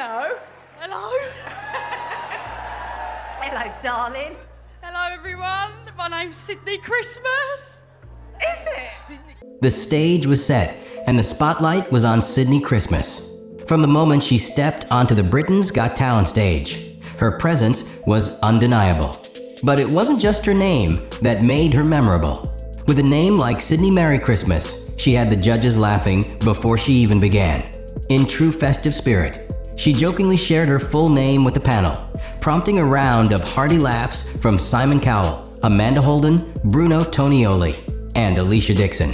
Hello. Hello. Hello, darling. Hello, everyone. My name's Sydnie Christmas. Is it? The stage was set, and the spotlight was on Sydnie Christmas. From the moment she stepped onto the Britain's Got Talent stage, her presence was undeniable. But it wasn't just her name that made her memorable. With a name like Sydnie Merry Christmas, she had the judges laughing before she even began. In true festive spirit, she jokingly shared her full name with the panel, prompting a round of hearty laughs from Simon Cowell, Amanda Holden, Bruno Tonioli, and Alicia Dixon.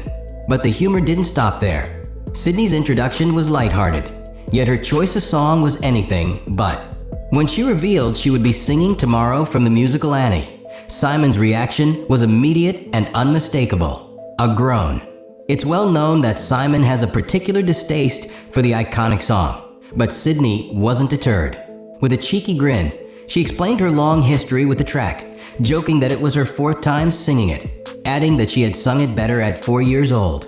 But the humor didn't stop there. Sydnie's introduction was lighthearted, yet her choice of song was anything but. When she revealed she would be singing tomorrow from the musical Annie, Simon's reaction was immediate and unmistakable: a groan. It's well known that Simon has a particular distaste for the iconic song, but Sydnie wasn't deterred. With a cheeky grin, she explained her long history with the track, joking that it was her 4th time singing it, adding that she had sung it better at 4 years old.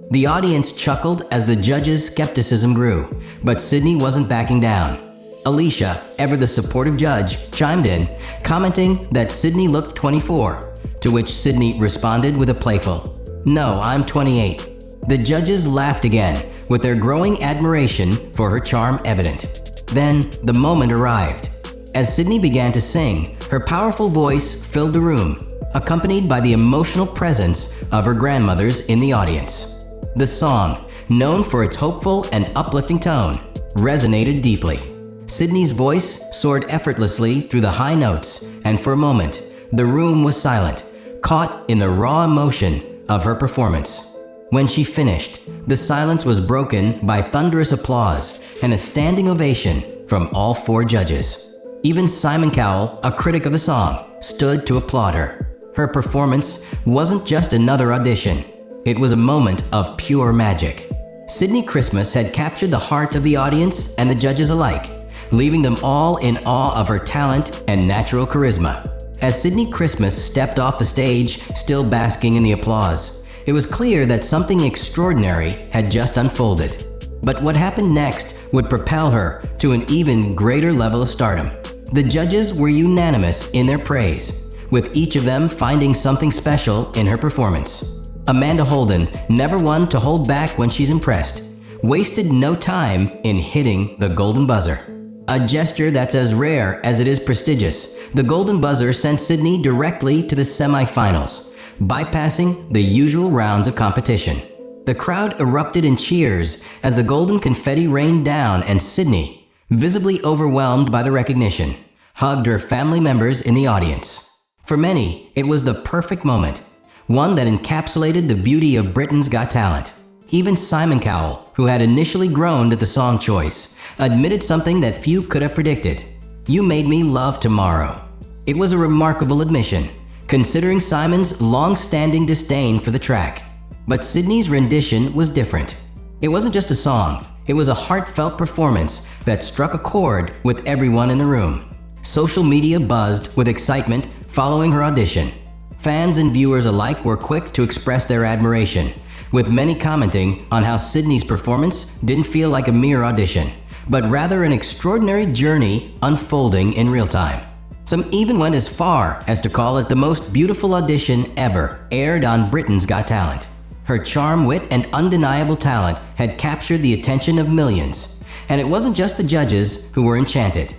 The audience chuckled as the judges' skepticism grew, but Sydnie wasn't backing down. Alicia, ever the supportive judge, chimed in, commenting that Sydnie looked 24, to which Sydnie responded with a playful, "No, I'm 28. The judges laughed again, with their growing admiration for her charm evident. Then, the moment arrived. As Sydnie began to sing, her powerful voice filled the room, accompanied by the emotional presence of her grandmothers in the audience. The song, known for its hopeful and uplifting tone, resonated deeply. Sydnie's voice soared effortlessly through the high notes, and for a moment, the room was silent, caught in the raw emotion of her performance. When she finished, the silence was broken by thunderous applause and a standing ovation from all 4 judges. Even Simon Cowell, a critic of the song, stood to applaud her. Her performance wasn't just another audition. It was a moment of pure magic. Sydnie Christmas had captured the heart of the audience and the judges alike, leaving them all in awe of her talent and natural charisma. As Sydnie Christmas stepped off the stage, still basking in the applause, it was clear that something extraordinary had just unfolded. But what happened next would propel her to an even greater level of stardom. The judges were unanimous in their praise, with each of them finding something special in her performance. Amanda Holden, never one to hold back when she's impressed, wasted no time in hitting the golden buzzer. A gesture that's as rare as it is prestigious, the golden buzzer sent Sydnie directly to the semifinals, bypassing the usual rounds of competition. The crowd erupted in cheers as the golden confetti rained down, and Sydnie, visibly overwhelmed by the recognition, hugged her family members in the audience. For many, it was the perfect moment, one that encapsulated the beauty of Britain's Got Talent. Even Simon Cowell, who had initially groaned at the song choice, admitted something that few could have predicted: "You made me love tomorrow." It was a remarkable admission, considering Simon's long-standing disdain for the track. But Sydnie's rendition was different. It wasn't just a song, it was a heartfelt performance that struck a chord with everyone in the room. Social media buzzed with excitement following her audition. Fans and viewers alike were quick to express their admiration, with many commenting on how Sydnie's performance didn't feel like a mere audition, but rather an extraordinary journey unfolding in real time. Some even went as far as to call it the most beautiful audition ever aired on Britain's Got Talent. Her charm, wit, and undeniable talent had captured the attention of millions, and it wasn't just the judges who were enchanted.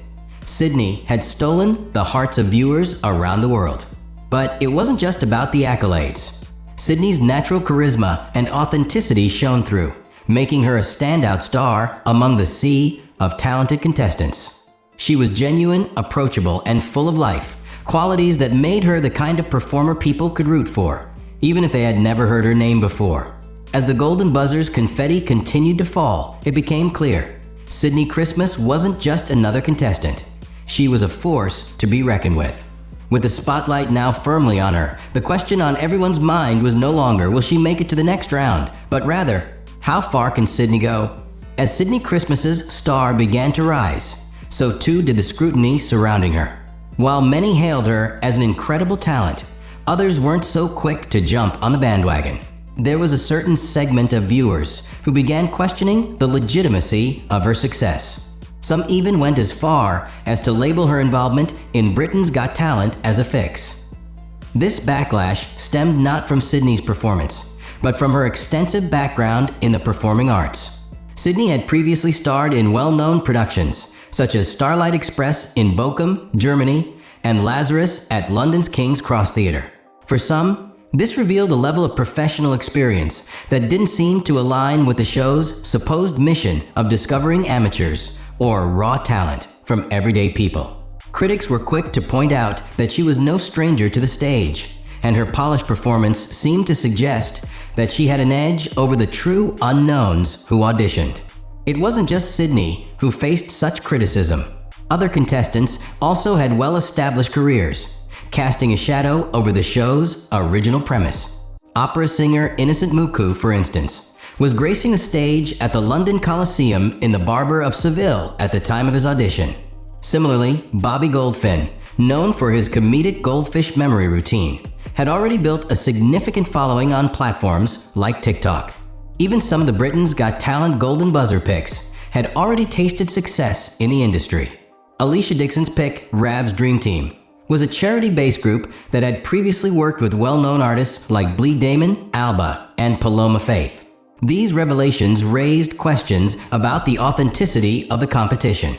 Sydnie had stolen the hearts of viewers around the world. But it wasn't just about the accolades. Sydnie's natural charisma and authenticity shone through, making her a standout star among the sea of talented contestants. She was genuine, approachable, and full of life, qualities that made her the kind of performer people could root for, even if they had never heard her name before. As the golden buzzer's confetti continued to fall, it became clear: Sydnie Christmas wasn't just another contestant. She was a force to be reckoned with. With the spotlight now firmly on her, the question on everyone's mind was no longer will she make it to the next round, but rather, how far can Sydnie go? As Sydnie Christmas's star began to rise, so too did the scrutiny surrounding her. While many hailed her as an incredible talent, others weren't so quick to jump on the bandwagon. There was a certain segment of viewers who began questioning the legitimacy of her success. Some even went as far as to label her involvement in Britain's Got Talent as a fix. This backlash stemmed not from Sydnie's performance, but from her extensive background in the performing arts. Sydnie had previously starred in well-known productions, such as Starlight Express in Bochum, Germany, and Lazarus at London's King's Cross Theatre. For some, this revealed a level of professional experience that didn't seem to align with the show's supposed mission of discovering amateurs or raw talent from everyday people. Critics were quick to point out that she was no stranger to the stage, and her polished performance seemed to suggest that she had an edge over the true unknowns who auditioned. It wasn't just Sydnie who faced such criticism. Other contestants also had well-established careers, casting a shadow over the show's original premise. Opera singer Innocent Muku, for instance, was gracing the stage at the London Coliseum in The Barber of Seville at the time of his audition. Similarly, Bobby Goldfin, known for his comedic goldfish memory routine, had already built a significant following on platforms like TikTok. Even some of the Britain's Got Talent Golden Buzzer picks had already tasted success in the industry. Alicia Dixon's pick, Rav's Dream Team, was a charity-based group that had previously worked with well-known artists like Blee Damon, Alba, and Paloma Faith. These revelations raised questions about the authenticity of the competition.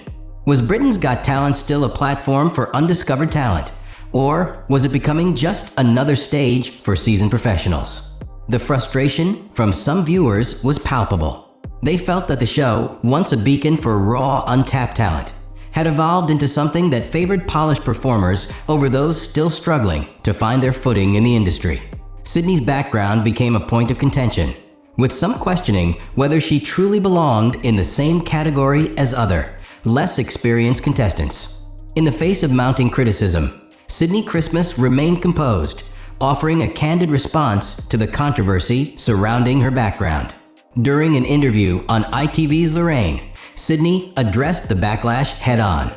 Was Britain's Got Talent still a platform for undiscovered talent, or was it becoming just another stage for seasoned professionals? The frustration from some viewers was palpable. They felt that the show, once a beacon for raw, untapped talent, had evolved into something that favored polished performers over those still struggling to find their footing in the industry. Sydnie's background became a point of contention, with some questioning whether she truly belonged in the same category as other, less experienced contestants. In the face of mounting criticism, Sydnie Christmas remained composed, offering a candid response to the controversy surrounding her background. During an interview on ITV's Lorraine, Sydnie addressed the backlash head-on.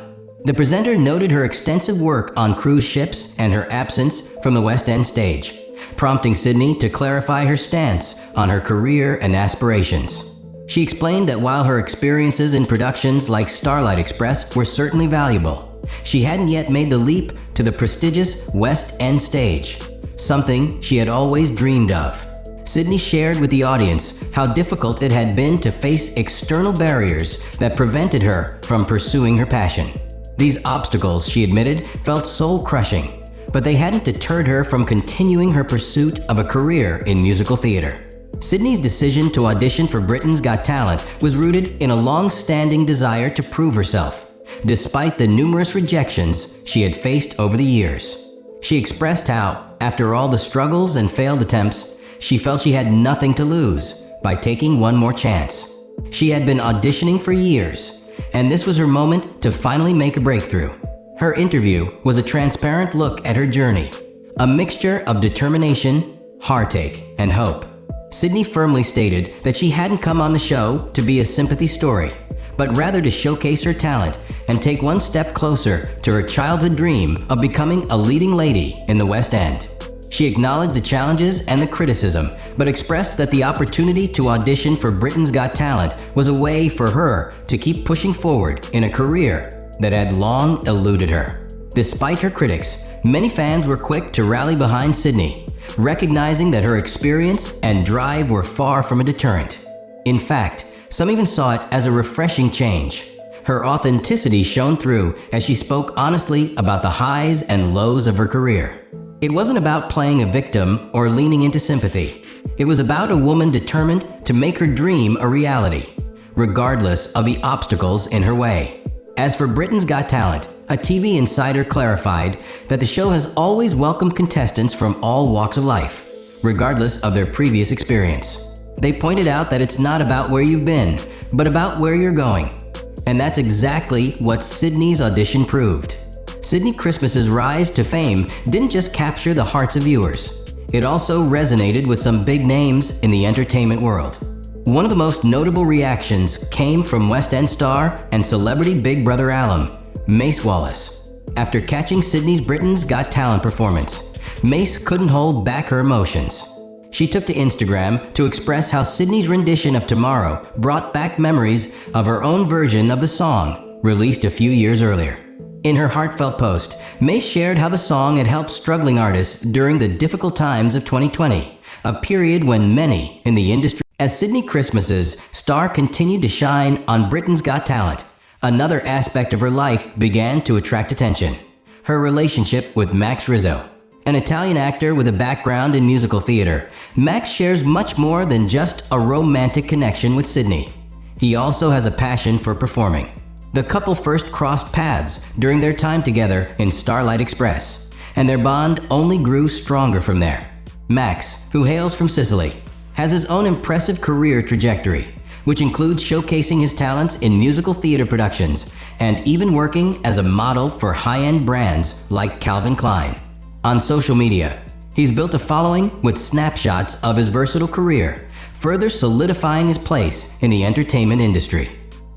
The presenter noted her extensive work on cruise ships and her absence from the West End stage, prompting Sydnie to clarify her stance on her career and aspirations. She explained that while her experiences in productions like Starlight Express were certainly valuable, she hadn't yet made the leap to the prestigious West End stage, something she had always dreamed of. Sydnie shared with the audience how difficult it had been to face external barriers that prevented her from pursuing her passion. These obstacles, she admitted, felt soul-crushing, but they hadn't deterred her from continuing her pursuit of a career in musical theater. Sydnie's decision to audition for Britain's Got Talent was rooted in a long-standing desire to prove herself, despite the numerous rejections she had faced over the years. She expressed how, after all the struggles and failed attempts, she felt she had nothing to lose by taking one more chance. She had been auditioning for years, and this was her moment to finally make a breakthrough. Her interview was a transparent look at her journey, a mixture of determination, heartache, and hope. Sydnie firmly stated that she hadn't come on the show to be a sympathy story, but rather to showcase her talent and take one step closer to her childhood dream of becoming a leading lady in the West End. She acknowledged the challenges and the criticism, but expressed that the opportunity to audition for Britain's Got Talent was a way for her to keep pushing forward in a career that had long eluded her. Despite her critics, many fans were quick to rally behind Sydnie, recognizing that her experience and drive were far from a deterrent. In fact, some even saw it as a refreshing change. Her authenticity shone through as she spoke honestly about the highs and lows of her career. It wasn't about playing a victim or leaning into sympathy. It was about a woman determined to make her dream a reality, regardless of the obstacles in her way. As for Britain's Got Talent, a TV insider clarified that the show has always welcomed contestants from all walks of life, regardless of their previous experience. They pointed out that it's not about where you've been, but about where you're going. And that's exactly what Sydnie's audition proved. Sydnie Christmas's rise to fame didn't just capture the hearts of viewers. It also resonated with some big names in the entertainment world. One of the most notable reactions came from West End star and celebrity Big Brother alum, Mace Wallace. After catching Sydnie's Britain's Got Talent performance, Mace couldn't hold back her emotions. She took to Instagram to express how Sydnie's rendition of Tomorrow brought back memories of her own version of the song released a few years earlier. In her heartfelt post, May shared how the song had helped struggling artists during the difficult times of 2020, a period when many in the industry. As Sydnie Christmas's star continued to shine on Britain's Got Talent, another aspect of her life began to attract attention: her relationship with Max Rizzo. An Italian actor with a background in musical theater, Max shares much more than just a romantic connection with Sydnie. He also has a passion for performing. The couple first crossed paths during their time together in Starlight Express, and their bond only grew stronger from there. Max, who hails from Sicily, has his own impressive career trajectory, which includes showcasing his talents in musical theater productions and even working as a model for high-end brands like Calvin Klein. On social media, he's built a following with snapshots of his versatile career, further solidifying his place in the entertainment industry.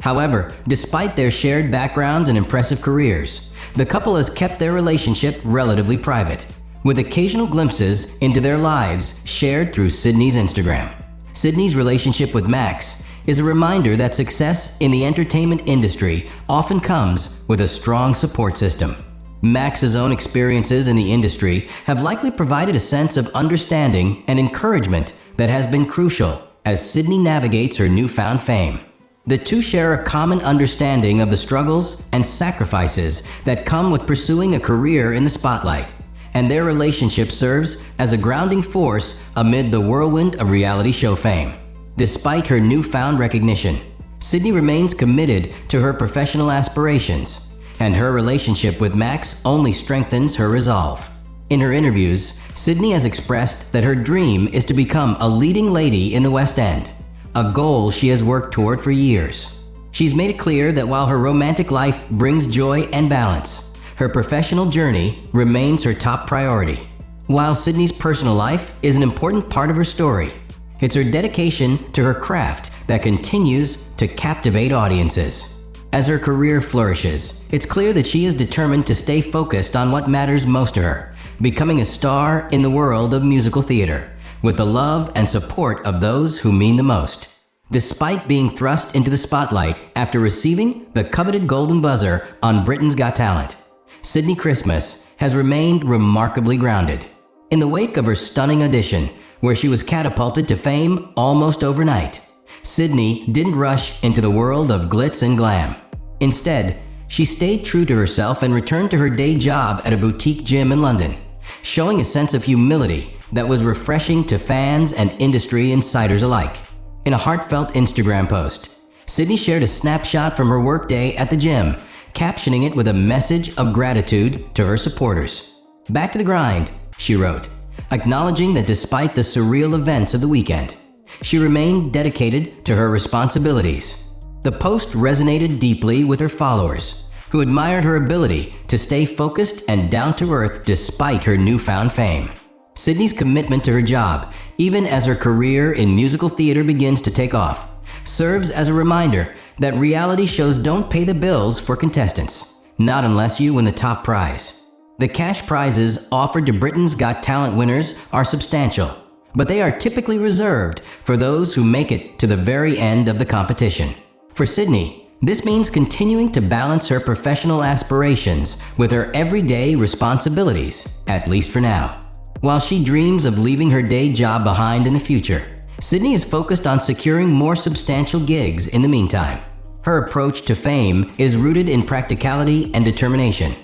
However, despite their shared backgrounds and impressive careers, the couple has kept their relationship relatively private, with occasional glimpses into their lives shared through Sydnie's Instagram. Sydnie's relationship with Max is a reminder that success in the entertainment industry often comes with a strong support system. Max's own experiences in the industry have likely provided a sense of understanding and encouragement that has been crucial as Sydnie navigates her newfound fame. The two share a common understanding of the struggles and sacrifices that come with pursuing a career in the spotlight, and their relationship serves as a grounding force amid the whirlwind of reality show fame. Despite her newfound recognition, Sydnie remains committed to her professional aspirations, and her relationship with Max only strengthens her resolve. In her interviews, Sydnie has expressed that her dream is to become a leading lady in the West End, a goal she has worked toward for years. She's made it clear that while her romantic life brings joy and balance, her professional journey remains her top priority. While Sydnie's personal life is an important part of her story, it's her dedication to her craft that continues to captivate audiences. As her career flourishes, it's clear that she is determined to stay focused on what matters most to her, becoming a star in the world of musical theater, with the love and support of those who mean the most. Despite being thrust into the spotlight after receiving the coveted Golden Buzzer on Britain's Got Talent, Sydnie Christmas has remained remarkably grounded. In the wake of her stunning audition, where she was catapulted to fame almost overnight, Sydnie didn't rush into the world of glitz and glam. Instead, she stayed true to herself and returned to her day job at a boutique gym in London, showing a sense of humility that was refreshing to fans and industry insiders alike. In a heartfelt Instagram post, Sydnie shared a snapshot from her workday at the gym, captioning it with a message of gratitude to her supporters. "Back to the grind," she wrote, acknowledging that despite the surreal events of the weekend, she remained dedicated to her responsibilities. The post resonated deeply with her followers, who admired her ability to stay focused and down to earth despite her newfound fame. Sydnie's commitment to her job, even as her career in musical theater begins to take off, serves as a reminder that reality shows don't pay the bills for contestants, not unless you win the top prize. The cash prizes offered to Britain's Got Talent winners are substantial, but they are typically reserved for those who make it to the very end of the competition. For Sydnie, this means continuing to balance her professional aspirations with her everyday responsibilities, at least for now. While she dreams of leaving her day job behind in the future, Sydnie is focused on securing more substantial gigs in the meantime. Her approach to fame is rooted in practicality and determination.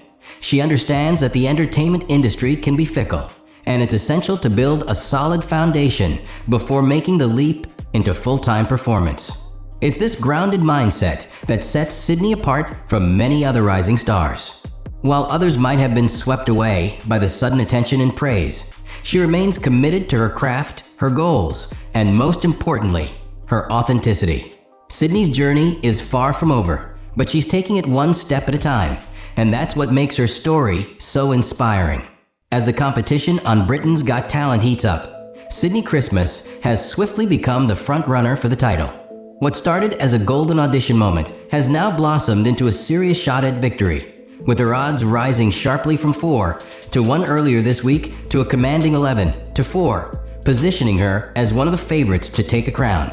She understands that the entertainment industry can be fickle, and it's essential to build a solid foundation before making the leap into full-time performance. It's this grounded mindset that sets Sydnie apart from many other rising stars. While others might have been swept away by the sudden attention and praise, she remains committed to her craft, her goals, and most importantly, her authenticity. Sydnie's journey is far from over, but she's taking it one step at a time, and that's what makes her story so inspiring. As the competition on Britain's Got Talent heats up, Sydnie Christmas has swiftly become the front-runner for the title. What started as a golden audition moment has now blossomed into a serious shot at victory, with her odds rising sharply from 4 to 1 earlier this week to a commanding 11 to 4, positioning her as one of the favorites to take the crown.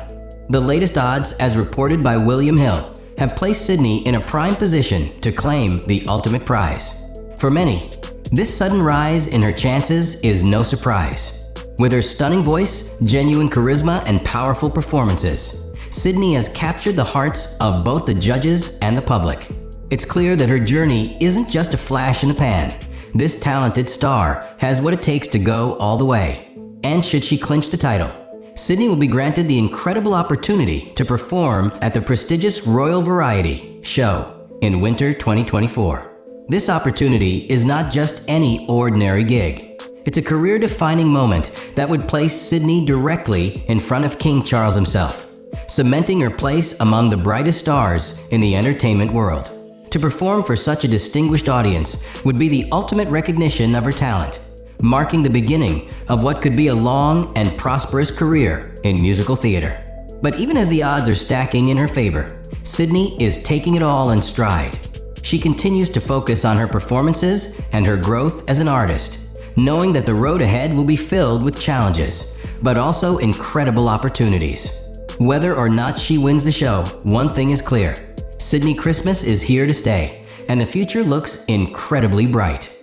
The latest odds, as reported by William Hill, have placed Sydnie in a prime position to claim the ultimate prize. For many, this sudden rise in her chances is no surprise. With her stunning voice, genuine charisma, and powerful performances, Sydnie has captured the hearts of both the judges and the public. It's clear that her journey isn't just a flash in the pan. This talented star has what it takes to go all the way. And should she clinch the title, Sydnie will be granted the incredible opportunity to perform at the prestigious Royal Variety Show in winter 2024. This opportunity is not just any ordinary gig. It's a career-defining moment that would place Sydnie directly in front of King Charles himself, cementing her place among the brightest stars in the entertainment world. To perform for such a distinguished audience would be the ultimate recognition of her talent, marking the beginning of what could be a long and prosperous career in musical theater. But even as the odds are stacking in her favor, Sydnie is taking it all in stride. She continues to focus on her performances and her growth as an artist, knowing that the road ahead will be filled with challenges, but also incredible opportunities. Whether or not she wins the show, one thing is clear: Sydnie Christmas is here to stay, and the future looks incredibly bright.